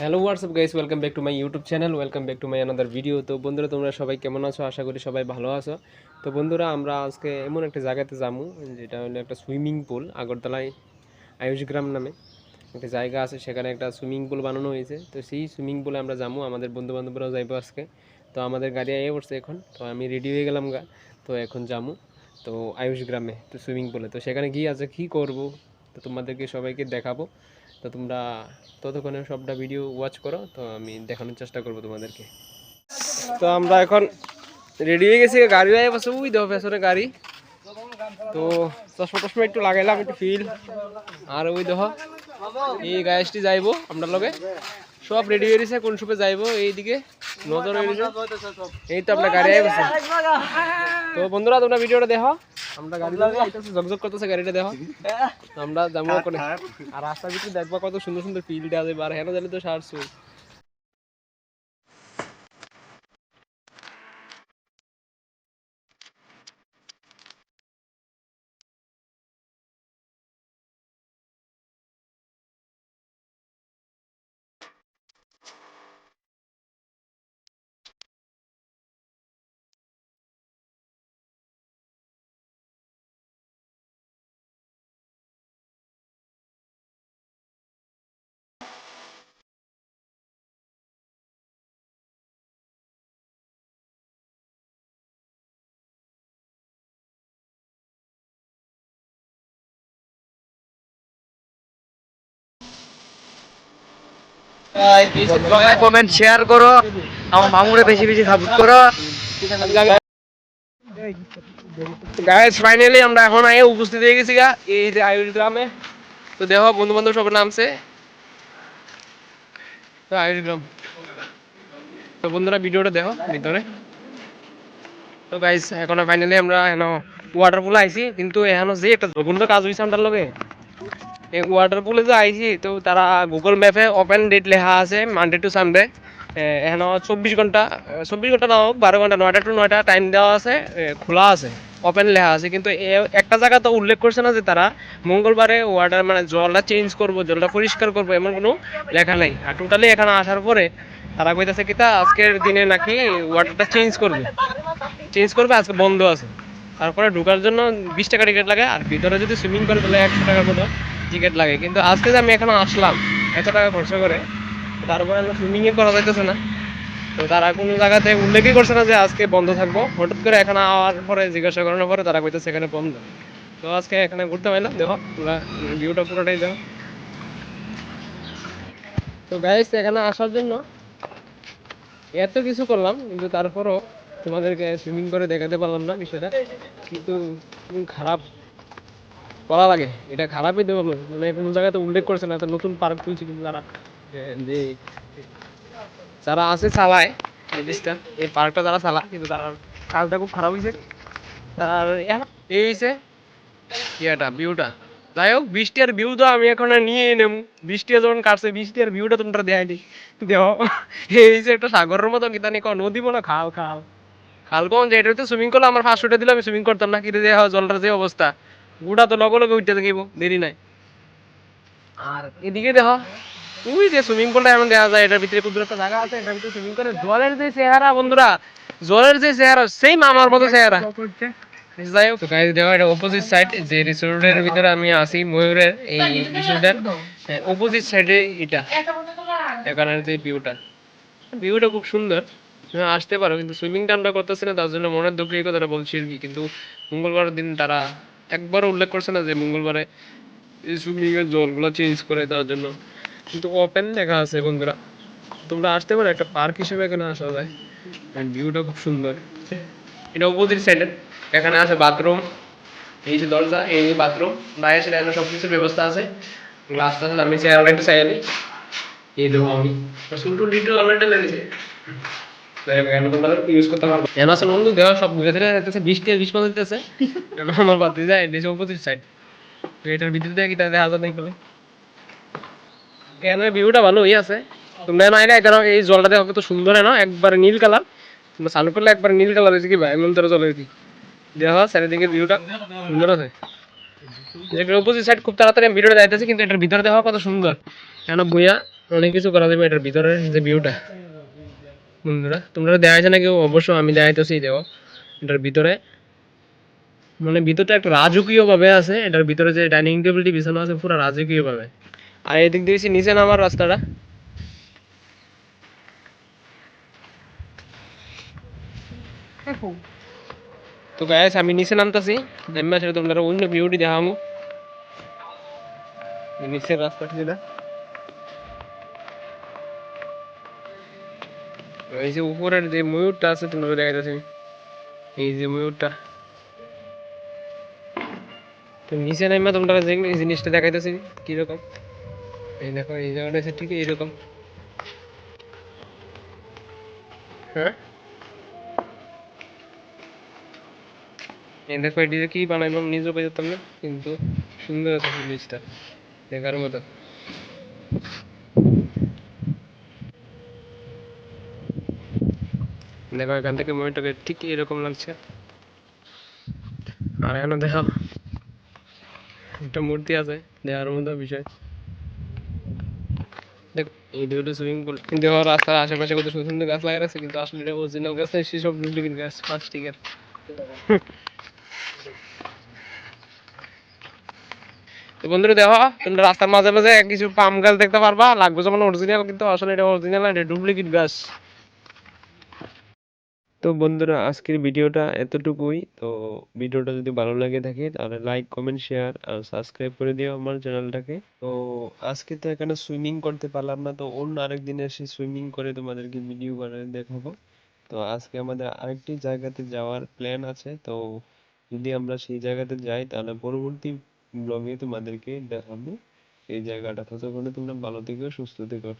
Hello WhatsApp guys, welcome back to my YouTube channel, welcome back to my another video. তো বন্ধুরা, তোমরা সবাই কেমন আছো? আশা করি সবাই ভালো আছো। তো বন্ধুরা, আমরা আজকে এমন একটা জায়গাতে যাবো যেটা হলো একটা সুইমিং পুল। আগরতলায় আয়ুষ গ্রাম নামে একটা জায়গা আছে, সেখানে একটা সুইমিং পুল বানানো হয়েছে। তো সেই সুইমিং পুলে আমরা যাবো, আমাদের বন্ধু বান্ধবরাও যাইবো আজকে। তো আমাদের গাড়ি আইয়ে পড়ছে এখন, তো আমি রেডি হয়ে গেলাম গা। তো এখন যাবো তো আয়ুষ গ্রামে, তো সুইমিং পুলে। তো সেখানে গিয়ে আছে কী করবো, তো তোমাদেরকে সবাইকে দেখাবো। তো তোমরা ততক্ষণে সবটা ভিডিও ওয়াচ করো, তো আমি দেখানোর চেষ্টা করবো তোমাদেরকে। তো আমরা এখন রেডি হয়ে গেছি, গাড়ি হয়ে বসে ওই দেখো পেছনে গাড়ি। তো চশমা টশমা একটু লাগাইলাম, একটু ফিল। আর ওই দেখো এই গাড়িটি যাইবো আমরা লগে, সব রেডি হয়ে গেছে। কোন সুপে যাইবো এইদিকে নজর হয়ে গেছে। এই তো আপনার গাড়ি আই বসে। তো বন্ধুরা, তোমরা ভিডিওটা দেখো। আমরা গাড়ি ঝকঝক করতেছে, গাড়িটা দেখো। আমরা যাবো ওখানে, আর রাস্তার ভিতরে দেখবা কত সুন্দর সুন্দর ফিল্ড আছে। আর হেন জানি তো সারছো। কমেন্ট শেয়ার করো, আমার মামুরে বেশি বেশি সাপোর্ট করো। গাইস ফাইনালি আমরা এখন আগে উপস্থিত হয়ে গেছি গা এই যে আয়ুষ গ্রামে। তো দেখো বন্ধু বান্ধব সব নামছে, তো আয়ুষ গ্রাম। তো বন্ধুরা, ভিডিওটা দেখো ভিতরে। তো গাইস এখন ফাইনালি আমরা এনো ওয়াটার পুলে আইছি, কিন্তু এখনো যে একটা জঘন্য কাজ হয়েছে আমাদের লগে। এই ওয়াটার পুলে যে আইছি, তো তারা গুগল ম্যাপে ওপেন ডেট লেখা আছে মানডে টু সানডে। এখনো 24 ঘন্টা, 24 ঘন্টা না হোক 12 ঘন্টা, 9টা টু 9টা টাইম দেওয়া আছে, খোলা আছে, ওপেন লেখা আছে। কিন্তু একটা জায়গা তো উল্লেখ করছে না যে তারা মঙ্গলবারে ওয়াটার মানে জলটা চেঞ্জ করবো, জলটা পরিষ্কার করবো, এমন কোনো লেখা নেই। আর টোটালি এখানে আসার পরে তারা কইতাছে কি তা আজকের দিনে নাকি ওয়াটারটা চেঞ্জ করবে, আজকে বন্ধ আছে। তারপরে ঢোকার জন্য 20 টাকা টিকিট লাগে, আর ভিতরে যদি সুইমিং করে তাহলে 100 টাকার মতো টিকিট লাগে। কিন্তু আজকে যে আমি এখানে আসলাম এত টাকা খরচা করে, তারপরে সুইমিংয়ে করা যাইতেছে না। তো তারা কোনো জায়গাতে উল্লেখই করছে না যে আজকে বন্ধ থাকবো। হঠাৎ করে এখানে আওয়ার পরে জিজ্ঞাসা করানোর পরে তারা কইতেছে এখানে বন্ধ। তো আজকে এখানে ঘুরতে পারলাম, দেখো পুরা ভিউটা পুরোটাই দেখো। তো গাইস, এখানে আসার জন্য এত কিছু করলাম, কিন্তু তারপরও তোমাদেরকে সুইমিং করে দেখাতে পারলাম না বিষয়টা। কিন্তু খারাপ করা লাগে, এটা খারাপই দেবো। মানে কোনো জায়গাতে উল্লেখ করছে না, একটা নতুন পার্ক খুলছে, কিন্তু তারা যে যারা আছে চালায় জিনিসটা, এই পার্কটা যারা চালায়, কিন্তু তারা কাজটা খুব খারাপ হয়েছে। আর এই হয়েছে ইয়েটা, ভিউটা। যাই হোক, বৃষ্টি আর ভিউ তো আমি এখন আর নিয়ে নেব। বৃষ্টি যখন কাটছে, বৃষ্টি আর ভিউটা তোমরা দেখাই নি। দেহ এই যে একটা সাগরের মতো কি জানি নদী বলো, খাল খাল খাল কোন যে এটাতে সুইমিং করলে আমার 500 দিলে আমি সুইমিং করতাম না। কিন্তু দেখা জলটার যে অবস্থা, গুড়া তো লগে লগে উঠতে থাকিব, দেরি নাই। আর এদিকে দেখো ওই যে সুইমিং পুলটা এমন দেখা যায়, এটার ভিতরে ক্ষুদ্র একটা জায়গা আছে, এটার ভিতরে সুইমিং করে। জলের যে চেহারা বন্ধুরা, জলের যে চেহারা সেম আমার মতো চেহারা। যাই হোক, গাইস দেখো এটা অপোজিট সাইড, যে রিসোর্টের ভিতরে আমি আছি ময়ূরের এই রিসোর্টের অপোজিট সাইডে এটা। এখানে যে ভিউটা খুব সুন্দর, তুমি আসতে পারো। কিন্তু সুইমিংটা আমরা করতেছি না, তার জন্য মনের দুঃখে এই কথাটা বলছি আর কি। কিন্তু মঙ্গলবারের দিন তারা একবারও উল্লেখ করছে না যে মঙ্গলবারে এই সুইমিং এর জলগুলো চেঞ্জ করে দেওয়ার জন্য। কিন্তু ওপেন লেখা আছে বন্ধুরা, তোমরা আসতে পারো, একটা পার্ক হিসেবে এখানে আসা যায়। ভিউটা খুব সুন্দর। এটা অপোজিট সাইডে, এখানে আছে বাথরুম, এই যে দরজা, এই যে বাথরুম, বাইরে সেটা সব কিছুর ব্যবস্থা আছে। গ্লাস টাস আমি চেয়ার একটু চাইলে এই দেবো আমি সুলটুল ডিটেল অলরেডি লেগেছে। ইউজ করতে পারবো এনাসের বন্ধু দেওয়া সব ঘুরে ফিরে যাইতেছে। 20 দিতেছে আমার বাদ যায় দেশে অপোজিট সাইড। তো এটার ভিতরে দিয়ে কি দেখা যায় নাই বলে এখানে ভিউটা ভালোই আছে। তোমরা নাই না এখানে এই জলটা দেখো কত সুন্দর, না একবার নীল কালার। তোমরা চালু করলে একবার নীল কালার হয়েছে কি ভাই, এমন তোরা জলের কি দেখো চারিদিকে ভিউটা সুন্দর আছে। অপোজিট সাইড খুব তাড়াতাড়ি আমি ভিডিওটা যাইতেছি, কিন্তু এটার ভিতরে দেখো কত সুন্দর। কেন বইয়া অনেক কিছু করা যাবে এটার ভিতরে যে ভিউটা। বন্ধুরা তোমরা দেখাইছে না কেউ, অবশ্য আমি দেখাইতেছি, দেখো এটার ভিতরে মানে ভিতরটা একটা রাজকীয় ভাবে আছে। এটার ভিতরে যে ডাইনিং টেবিলটি বিছানো আছে পুরো রাজকীয় ভাবে। আর এদিক দিয়েছি নিচে নামার রাস্তাটা। তো গাইস আমি নিচে নামতাছি, নামে আসলে তোমরা অন্য ভিউটি দেখামু। নিচের রাস্তাটি যেটা, এই যে উপরের যে ময়ূরটা আছে তোমরা দেখাইতেছি, এই যে ময়ূরটা। তো নিচে নামা তোমরা যে এই জিনিসটা দেখাইতেছি কিরকম, এই দেখো এই জায়গাটা আছে ঠিক এইরকম। হ্যাঁ এই দেখো এটি কি বানাইলাম নিজেও পাইতাম না, কিন্তু সুন্দর আছে জিনিসটা দেখার মতো। দেখো এখান থেকে ময়ূরটাকে ঠিক এরকম লাগছে। আর এখানে দেখো একটা মূর্তি আছে দেখার মতো বিষয়। দেখো এইটা হলো সুইমিং পুল, কিন্তু আমার রাস্তার আশেপাশে কত সুন্দর সুন্দর গাছ লাগাই আছে, কিন্তু আসলে এটা অরিজিনাল গাছ না, সেসব ডুপ্লিকেট গাছ প্লাস্টিকের। তো বন্ধুরা দেখো তোমরা রাস্তার মাঝে মাঝে কিছু পাম গাছ দেখতে পারবা, লাগবে যেমন অরিজিনাল, কিন্তু আসলে এটা অরিজিনাল না, এটা ডুপ্লিকেট গাছ। তো বন্ধুরা আজকের ভিডিওটা এতটুকুই। তো ভিডিওটা যদি ভালো লাগে থাকে তাহলে লাইক কমেন্ট শেয়ার আর সাবস্ক্রাইব করে দিও আমার চ্যানেলটাকে। তো আজকে তো এখানে সুইমিং করতে পারলাম না, তো অন্য আরেক দিন এসে সুইমিং করে তোমাদেরকে ভিডিও বানিয়ে দেখাবো। তো আজকে আমাদের আরেকটি জায়গাতে যাওয়ার প্ল্যান আছে, তো যদি আমরা সেই জায়গাতে যাই তাহলে পরবর্তী ব্লগে তোমাদেরকে দেখাবো এই জায়গাটা। ততক্ষণে তোমরা ভালো থেকো, সুস্থ থেকো।